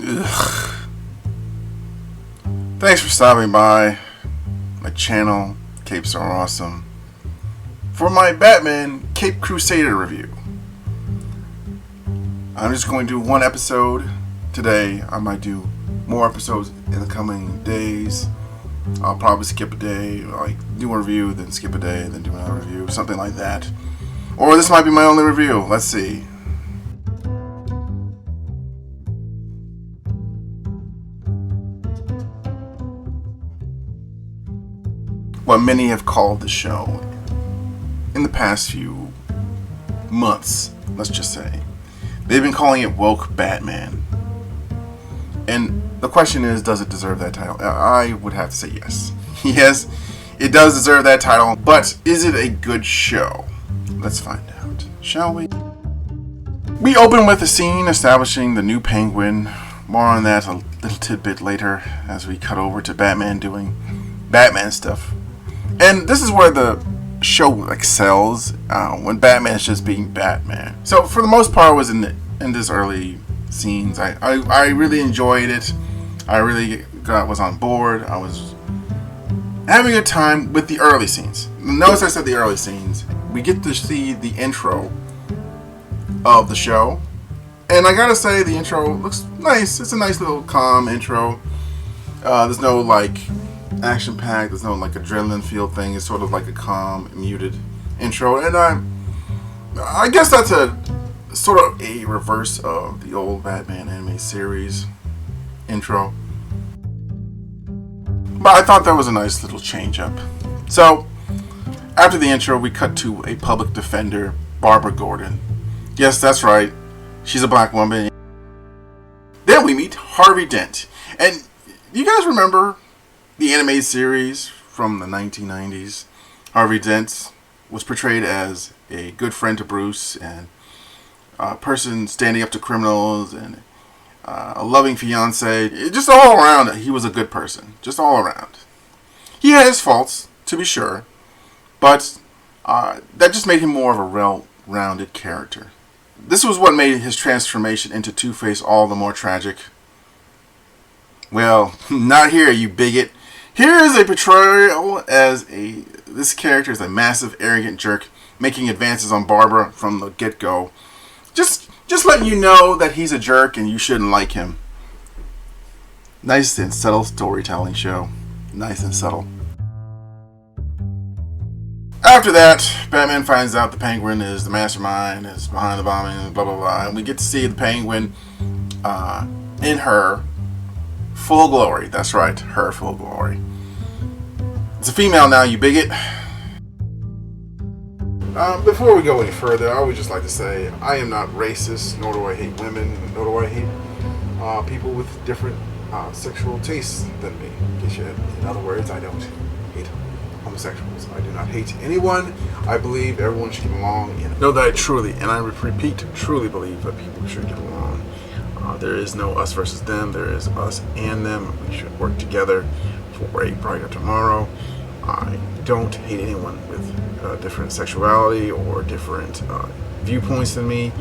Ugh. Thanks for stopping by my channel, Capes Are Awesome, for my Batman Cape Crusader review. I'm just going to do one episode today. I might do more episodes in the coming days. I'll probably skip a day, like do a review, then skip a day, then do another review, something like that. Or this might be my only review. Let's see. What many have called the show in the past few months, let's just say, they've been calling it Woke Batman. And the question is, does it deserve that title? I would have to say yes. Yes, it does deserve that title, but is it a good show? Let's find out, shall we? We open with a scene establishing the new Penguin. More on that a little tidbit later as we cut over to Batman doing Batman stuff. And this is where the show excels, when Batman's just being Batman. So for the most part, I was in this early scenes. I really enjoyed it. I really was on board. I was having a good time with the early scenes. Notice I said the early scenes. We get to see the intro of the show. And I gotta say, the intro looks nice. It's a nice little calm intro. There's no like action packed, there's no like adrenaline feel thing. It's sort of like a calm, muted intro, and I guess that's a sort of a reverse of the old Batman anime series intro. But I thought that was a nice little change up. So after the intro, we cut to a public defender, Barbara Gordon. Yes, that's right, she's a black woman. Then we meet Harvey Dent, and you guys remember the anime series from the 1990s. Harvey Dent was portrayed as a good friend to Bruce and a person standing up to criminals and a loving fiance. Just all around, he was a good person. Just all around. He had his faults, to be sure, but that just made him more of a well-rounded character. This was what made his transformation into Two-Face all the more tragic. Well, not here, you bigot. Here is a portrayal as this character is a massive, arrogant jerk making advances on Barbara from the get-go. Just letting you know that he's a jerk and you shouldn't like him. Nice and subtle storytelling show. Nice and subtle. After that, Batman finds out the Penguin is the mastermind, is behind the bombing, blah, blah, blah. And we get to see the Penguin in her full glory. That's right, her full glory. It's a female now, you bigot. Before we go any further, I would just like to say I am not racist, nor do I hate women, nor do I hate people with different sexual tastes than me. In other words, I don't hate homosexuals. I do not hate anyone. I believe everyone should get along. Know that I truly, and I repeat, truly believe that people should get along. There is no us versus them. There is us and them. We should work together for a brighter tomorrow. I don't hate anyone with different sexuality or different viewpoints than me.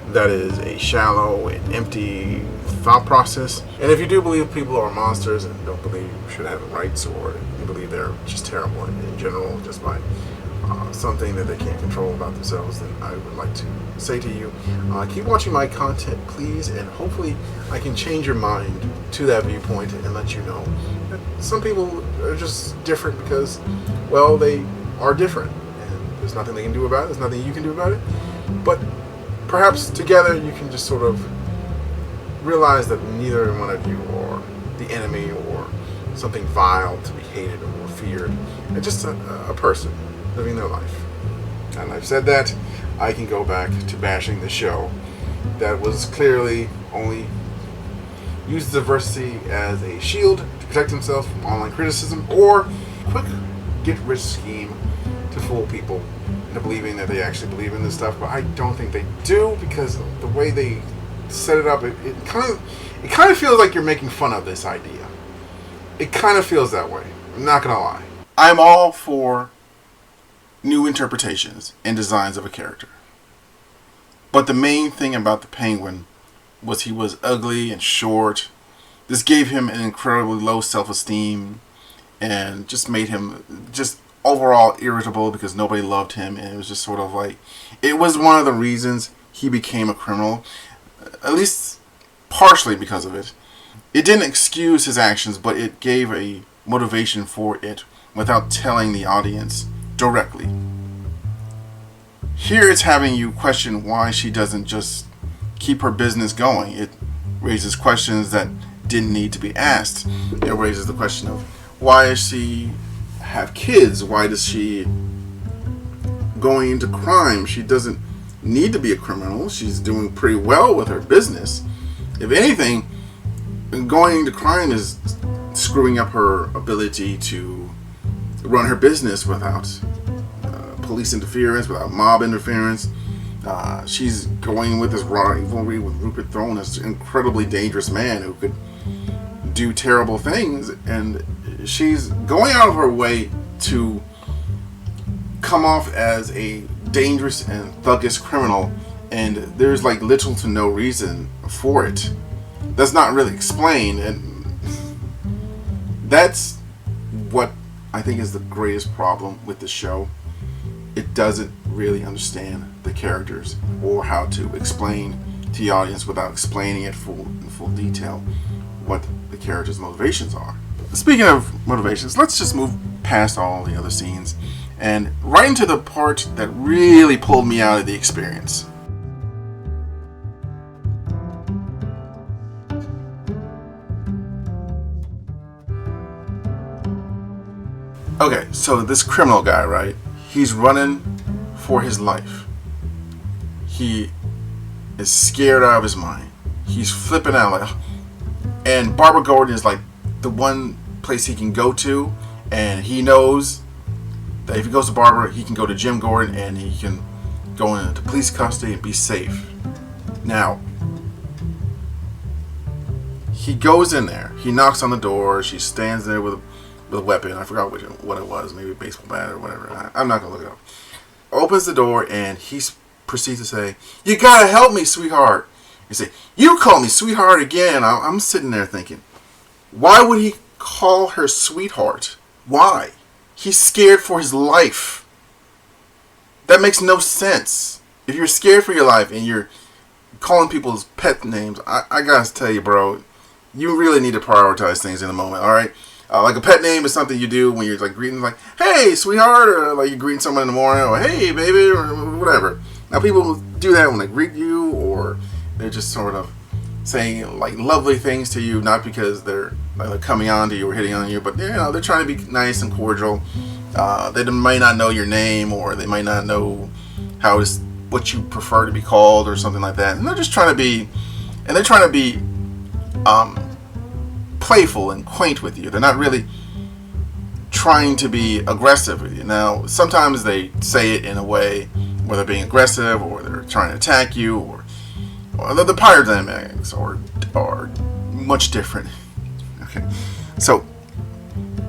That is a shallow and empty thought process. And if you do believe people are monsters and don't believe you should have rights, or you believe they're just terrible in general, just by something that they can't control about themselves, then I would like to say to you, keep watching my content, please, and hopefully I can change your mind to that viewpoint and let you know that some people are just different because, well, they are different, and there's nothing they can do about it, there's nothing you can do about it, but perhaps together you can just sort of realize that neither one of you are the enemy or something vile to be hated or feared. It's just a person living their life. And I've said that, I can go back to bashing the show that was clearly only used diversity as a shield to protect themselves from online criticism or quick get-rich scheme to fool people into believing that they actually believe in this stuff. But I don't think they do, because the way they set it up, it kind of feels like you're making fun of this idea. It kind of feels that way. I'm not gonna lie. I'm all for new interpretations and designs of a character. But the main thing about the Penguin was he was ugly and short This gave him an incredibly low self-esteem and just made him just overall irritable because nobody loved him. And it was just sort of like, it was one of the reasons he became a criminal, at least partially because of it. It didn't excuse his actions, but it gave a motivation for it without telling the audience directly. Here it's having you question why she doesn't just keep her business going. It raises questions that didn't need to be asked. It raises the question of, why does she have kids? Why does she going into crime? She doesn't need to be a criminal. She's doing pretty well with her business. If anything, going into crime is screwing up her ability to run her business without police interference, without mob interference. She's going with this rivalry with Rupert Thorne, this incredibly dangerous man who could do terrible things, and she's going out of her way to come off as a dangerous and thuggish criminal, and there's like little to no reason for it. That's not really explained, and that's what I think is the greatest problem with the show. It doesn't really understand the characters or how to explain to the audience without explaining it in full detail what the characters' motivations are. Speaking of motivations, let's just move past all the other scenes and right into the part that really pulled me out of the experience. Okay, so this criminal guy, right? He's running for his life. He is scared out of his mind. He's flipping out like, and Barbara Gordon is like the one place he can go to, and he knows that if he goes to Barbara, he can go to Jim Gordon and he can go into police custody and be safe. Now, he goes in there. He knocks on the door. She stands there with a weapon. I forgot what it was. Maybe a baseball bat or whatever. I'm not going to look it up. Opens the door and he proceeds to say, "You got to help me, sweetheart." He say, "You call me sweetheart again." I'm sitting there thinking, why would he call her sweetheart? Why? He's scared for his life. That makes no sense. If you're scared for your life and you're calling people's pet names, I gotta tell you, bro, you really need to prioritize things in the moment, alright? Like a pet name is something you do when you're like greeting, like, "Hey, sweetheart," or like you're greeting someone in the morning, or "Hey, baby," or whatever. Now, people do that when they greet you, or they're just sort of saying like lovely things to you, not because they're like coming on to you or hitting on you, but they're trying to be nice and cordial. They might not know your name, or they might not know what you prefer to be called, or something like that. And they're just trying to be, playful and quaint with you. They're not really trying to be aggressive with you. Now, sometimes they say it in a way where they're being aggressive, or they're trying to attack you, or the power dynamics are much different. Okay, so,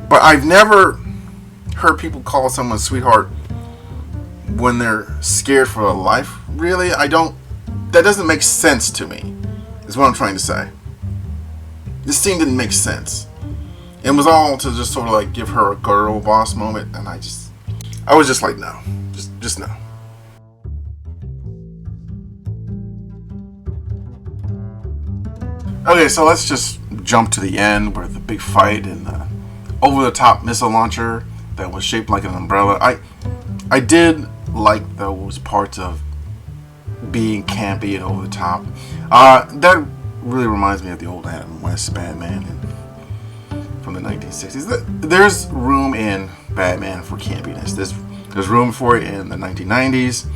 but I've never heard people call someone sweetheart when they're scared for their life. Really, that doesn't make sense to me, is what I'm trying to say. This scene didn't make sense. It was all to just sort of like give her a girl boss moment, and I was just like, no, just no. Okay, so let's just jump to the end where the big fight and the over-the-top missile launcher that was shaped like an umbrella. I did like those parts of being campy and over the top. That really reminds me of the old Adam West Batman from the 1960s. There's room in Batman for campiness. There's room for it in the 1990s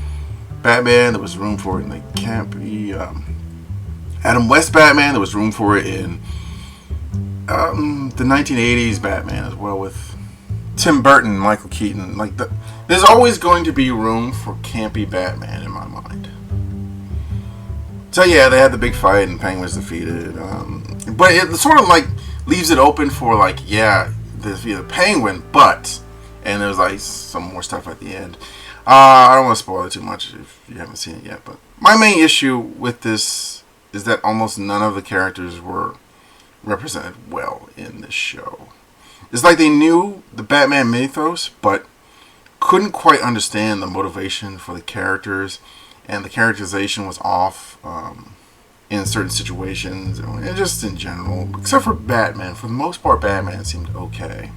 Batman. There was room for it in the campy Adam West Batman. There was room for it in the 1980s Batman as well, with Tim Burton, Michael Keaton. There's always going to be room for campy Batman in my mind. So yeah, they had the big fight and Penguin's defeated. But it sort of like leaves it open for the Penguin, but, and there's like some more stuff at the end. I don't want to spoil it too much if you haven't seen it yet, but my main issue with this is that almost none of the characters were represented well in this show. It's like they knew the Batman mythos, but couldn't quite understand the motivation for the characters, and the characterization was off in certain situations, and just in general. Except for Batman. For the most part, Batman seemed okay.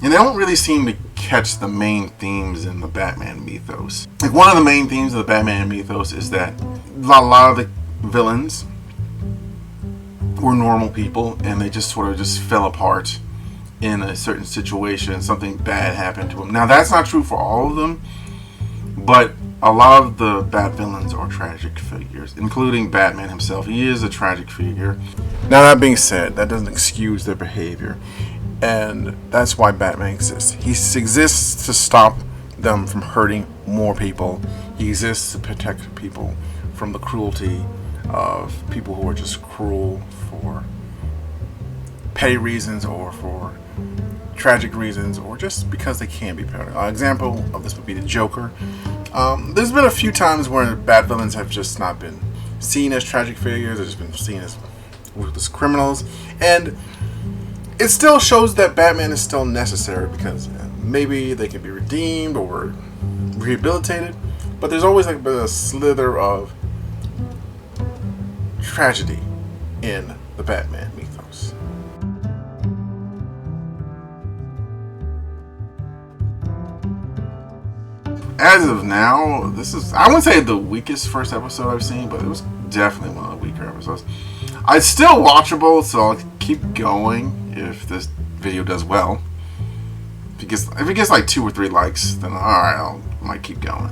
And they don't really seem to catch the main themes in the Batman mythos. Like, one of the main themes of the Batman mythos is that a lot of the villains were normal people, and they just sort of just fell apart in a certain situation. Something bad happened to them. Now, that's not true for all of them, but a lot of the Bat villains are tragic figures, including Batman himself. He is a tragic figure. Now, that being said, that doesn't excuse their behavior. And that's why Batman exists. He exists to stop them from hurting more people. He exists to protect people from the cruelty of people who are just cruel for petty reasons, or for tragic reasons, or just because they can be petty. An example of this would be the Joker. There's been a few times where Bat villains have just not been seen as tragic figures. They've just been seen as ruthless criminals. And it still shows that Batman is still necessary, because maybe they can be redeemed or rehabilitated, but there's always like a slither of tragedy in the Batman mythos. As of now, this is, I wouldn't say the weakest first episode I've seen, but it was definitely one of the weaker episodes. It's still watchable, so I'll keep going if this video does well. If it gets like 2 or 3 likes, then alright, I might keep going.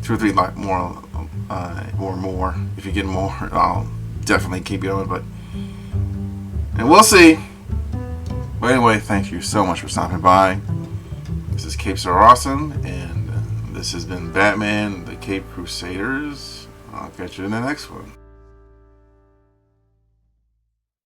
2 or 3 more, or more. If you get more, I'll definitely keep going. And we'll see. But anyway, thank you so much for stopping by. This is Capes Are Awesome, and this has been Batman: The Cape Crusaders. I'll catch you in the next one.